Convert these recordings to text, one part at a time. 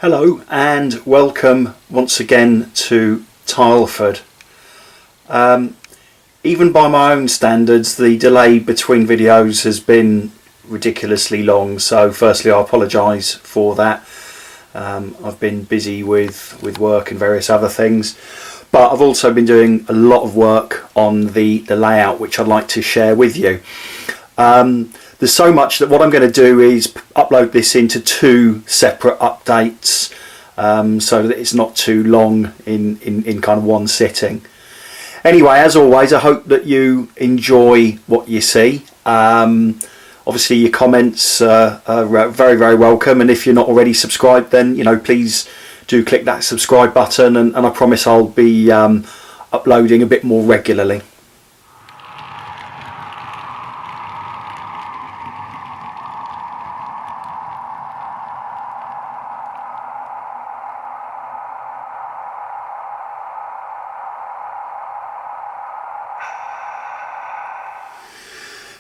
Hello and welcome once again to Tileford. Even by my own standards, the delay between videos has been ridiculously long, so firstly I apologise for that. I've been busy with work and various other things, but I've also been doing a lot of work on the layout which I'd like to share with you. There's so much that what I'm going to do is upload this into two separate updates, so that it's not too long in kind of one sitting. Anyway, as always, I hope that you enjoy what you see. Obviously your comments are very, very welcome, and if you're not already subscribed, then please do click that subscribe button, and I promise I'll be uploading a bit more regularly.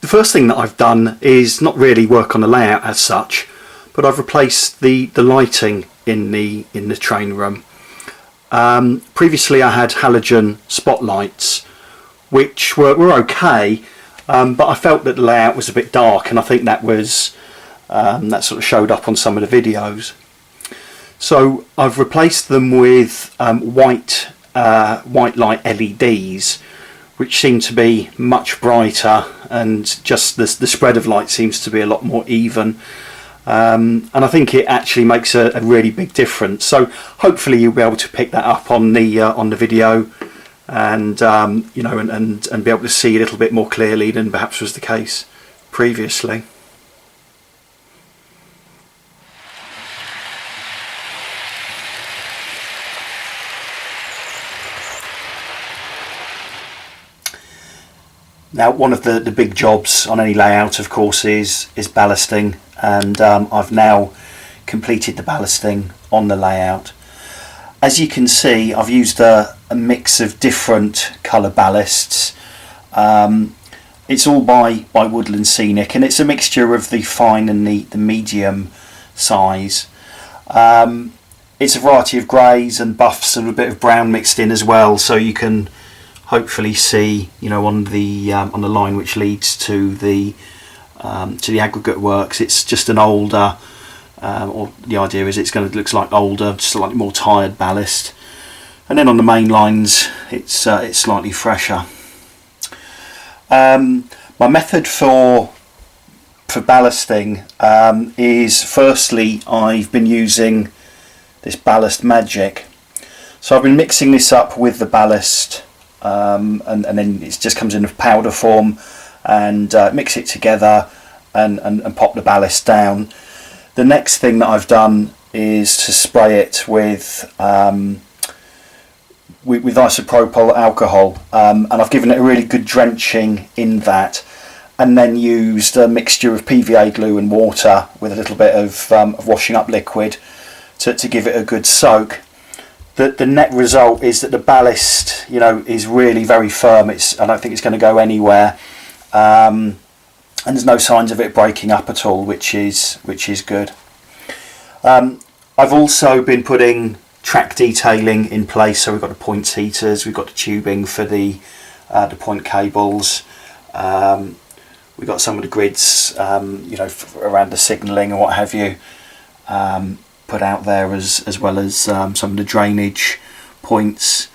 The first thing that I've done is not really work on the layout as such, but I've replaced the lighting in the train room. Previously I had halogen spotlights which were okay, but I felt that the layout was a bit dark, and I think that was that sort of showed up on some of the videos. So I've replaced them with white light LEDs, which seem to be much brighter, and just the spread of light seems to be a lot more even, and I think it actually makes a really big difference. So hopefully you'll be able to pick that up on the video, and and be able to see a little bit more clearly than perhaps was the case previously. Now, one of the big jobs on any layout, of course, is ballasting, and I've now completed the ballasting on the layout. As you can see, I've used a mix of different colour ballasts. It's all by Woodland Scenic, and it's a mixture of the fine and the medium size. It's a variety of greys and buffs and a bit of brown mixed in as well, so you can hopefully see, on the line which leads to the aggregate works, it's just an older, or the idea is it's going to look like older, slightly more tired ballast, and then on the main lines it's slightly fresher. My method for ballasting is, firstly, I've been using this Ballast Magic. So I've been mixing this up with the ballast, and then it just comes in a powder form, and mix it together and pop the ballast down. The next thing that I've done is to spray it with isopropyl alcohol, and I've given it a really good drenching in that, and then used a mixture of PVA glue and water with a little bit of washing up liquid to give it a good soak. The net result is that the ballast, is really very firm. I don't think it's going to go anywhere, and there's no signs of it breaking up at all, which is good. I've also been putting track detailing in place. So we've got the points heaters, we've got the tubing for the point cables, we've got some of the grids, around the signalling and what have you, put out there, as well as some of the drainage points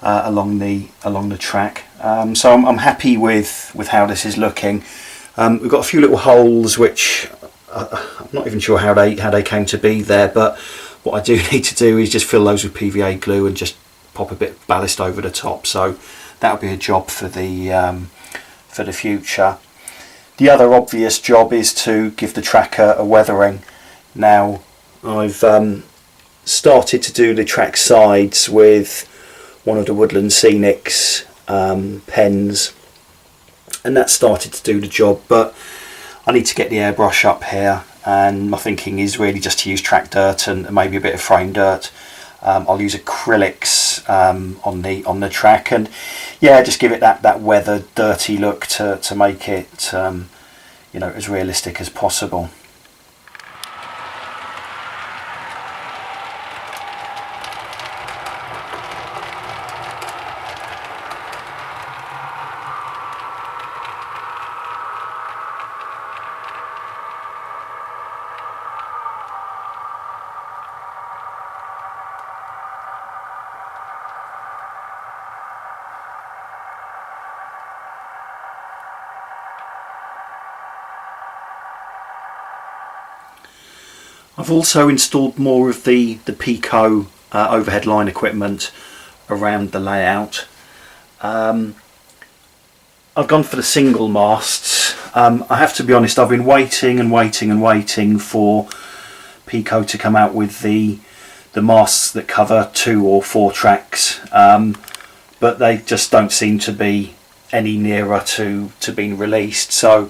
along the track. So I'm happy with how this is looking. We've got a few little holes which I'm not even sure how they came to be there, but what I do need to do is just fill those with PVA glue and just pop a bit of ballast over the top. So that'll be a job for the future. The other obvious job is to give the track a weathering. Now, I've started to do the track sides with one of the Woodland Scenic's pens, and that started to do the job, but I need to get the airbrush up here, and my thinking is really just to use track dirt and maybe a bit of frame dirt. I'll use acrylics on the track, and yeah, just give it that weathered, dirty look to make it as realistic as possible. I've also installed more of the Pico overhead line equipment around the layout. I've gone for the single masts. I have to be honest, I've been waiting and waiting and waiting for Pico to come out with the masts that cover 2 or 4 tracks, but they just don't seem to be any nearer to being released. So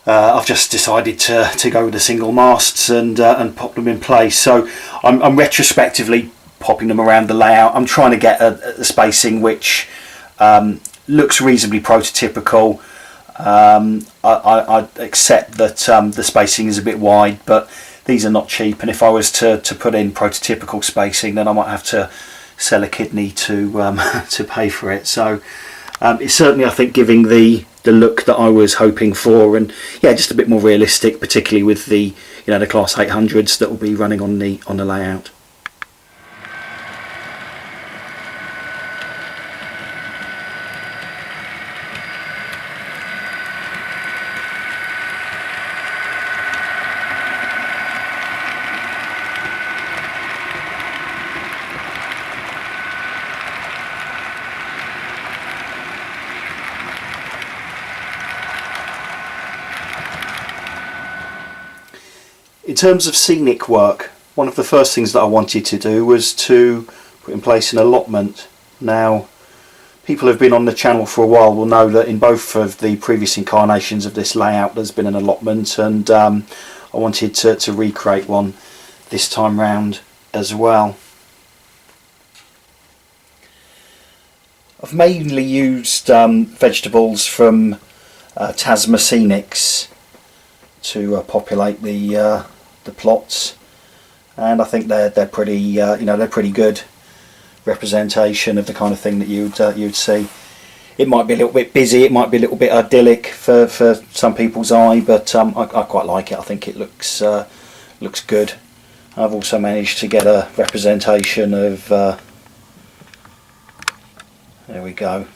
I've just decided to go with the single masts and pop them in place. So I'm retrospectively popping them around the layout. I'm trying to get a spacing which looks reasonably prototypical. I accept that the spacing is a bit wide, but these are not cheap, and if I was to put in prototypical spacing, then I might have to sell a kidney to to pay for it. So it's certainly, I think, giving the look that I was hoping for, and yeah, just a bit more realistic, particularly with the the Class 800s that will be running on the layout. In terms of scenic work, one of the first things that I wanted to do was to put in place an allotment. Now, people who have been on the channel for a while will know that in both of the previous incarnations of this layout there's been an allotment, and I wanted to recreate one this time round as well. I've mainly used vegetables from Tasma Scenics to populate the plots, and I think they're pretty they're pretty good representation of the kind of thing that you'd see. It might be a little bit busy, it might be a little bit idyllic for some people's eye, but I quite like it. I think it looks good. I've also managed to get a representation of there we go.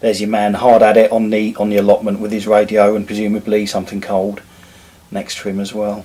There's your man hard at it on the allotment with his radio and presumably something cold next to him as well.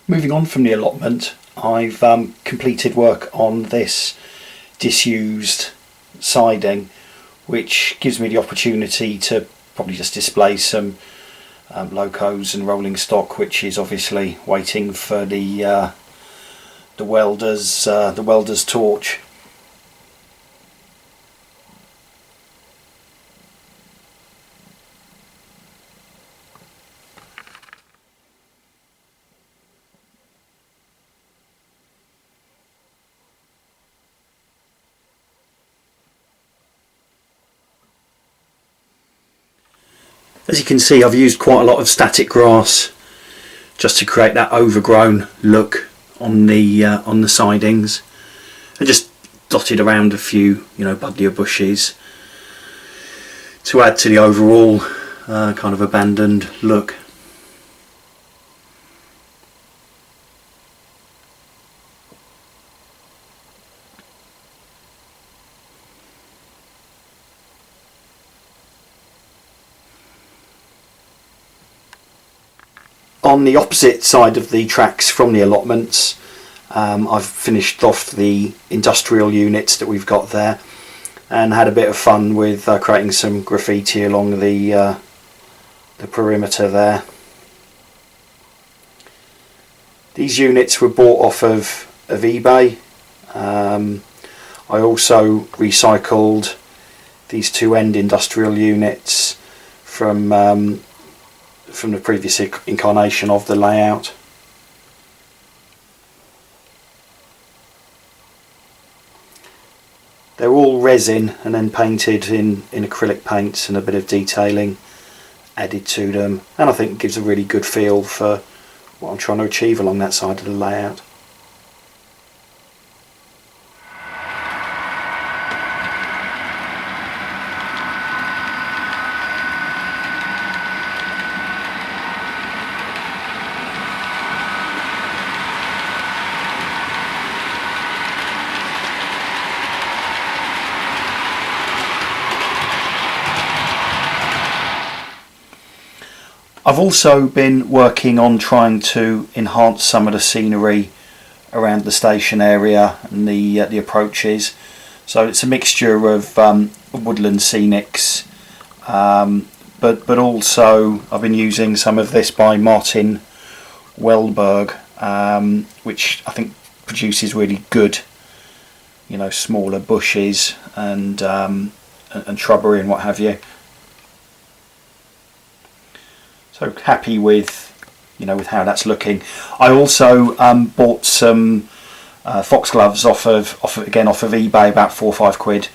Moving on from the allotment, I've completed work on this disused siding, which gives me the opportunity to probably just display some locos and rolling stock, which is obviously waiting for the welder's torch. As you can see, I've used quite a lot of static grass just to create that overgrown look on the sidings, and just dotted around a few buddleia bushes to add to the overall kind of abandoned look. On the opposite side of the tracks from the allotments, I've finished off the industrial units that we've got there, and had a bit of fun with creating some graffiti along the perimeter there. These units were bought off of eBay. I also recycled these two end industrial units from the previous incarnation of the layout. They're all resin and then painted in acrylic paints, and a bit of detailing added to them, and I think it gives a really good feel for what I'm trying to achieve along that side of the layout. I've also been working on trying to enhance some of the scenery around the station area and the approaches. So it's a mixture of woodland scenics, but also I've been using some of this by Martin Wellberg, which I think produces really good, smaller bushes and shrubbery and what have you. So happy with with how that's looking. I also bought some foxgloves off of eBay, about £4 or £5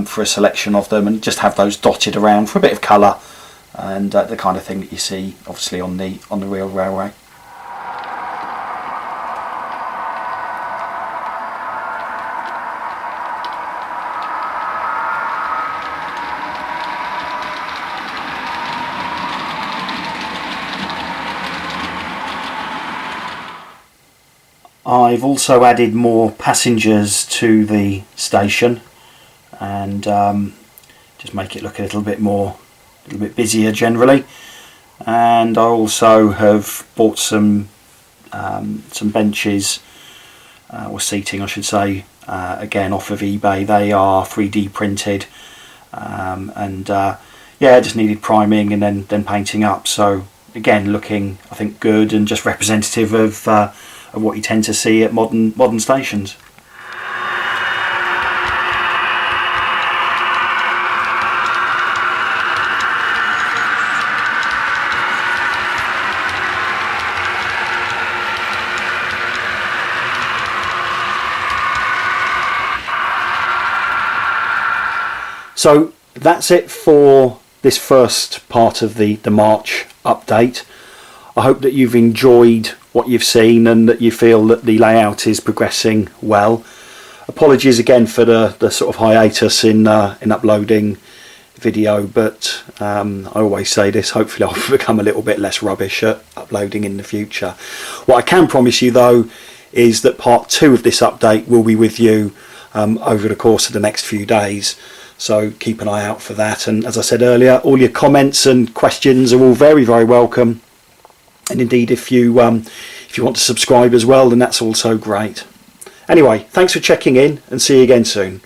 for a selection of them, and just have those dotted around for a bit of colour and the kind of thing that you see obviously on the real railway. I've also added more passengers to the station and just make it look a little bit busier generally. And I also have bought some benches or seating, I should say, again off of eBay. They are 3D printed, and yeah, just needed priming and then painting up. So again, looking I think good and just representative of what you tend to see at modern stations. So that's it for this first part of the March update. I hope that you've enjoyed what you've seen and that you feel that the layout is progressing well. Apologies again for the sort of hiatus in uploading video, but I always say this, hopefully I'll become a little bit less rubbish at uploading in the future. What I can promise you though is that part 2 of this update will be with you over the course of the next few days. So keep an eye out for that, and as I said earlier, all your comments and questions are all very welcome. And indeed, if you want to subscribe as well, then that's also great. Anyway, thanks for checking in, and see you again soon.